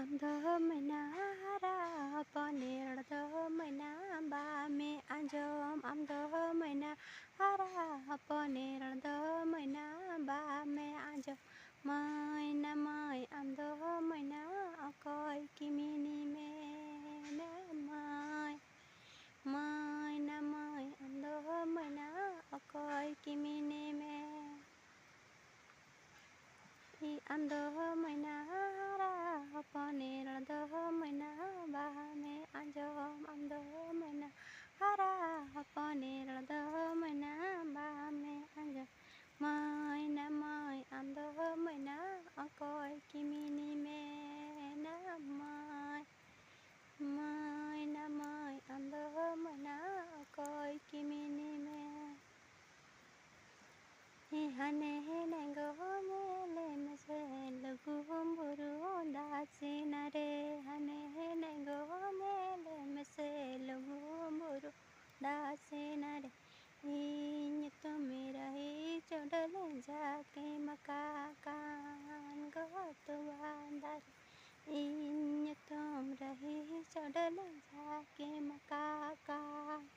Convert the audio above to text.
Amdhamana hara paneradhamana bame anjom amdhamana hara paneradhamana bame anjom mai namai amdhamana akoi kimini me namai mai namai amdhamana akoi kimini me I amdhamana hara paneradhamana bame anjom amdhamana hara paneradhamana bame anjom mai namai amdhamana akoi kimini me namai mai namai amdhamana akoi kimini me hane nengo mele mesel gumburu dasina re hane nengo mele mesel gumburu dasina re iny tumira hi chodale jake makakan gotu bandar iny tumira hi chodale jake makakan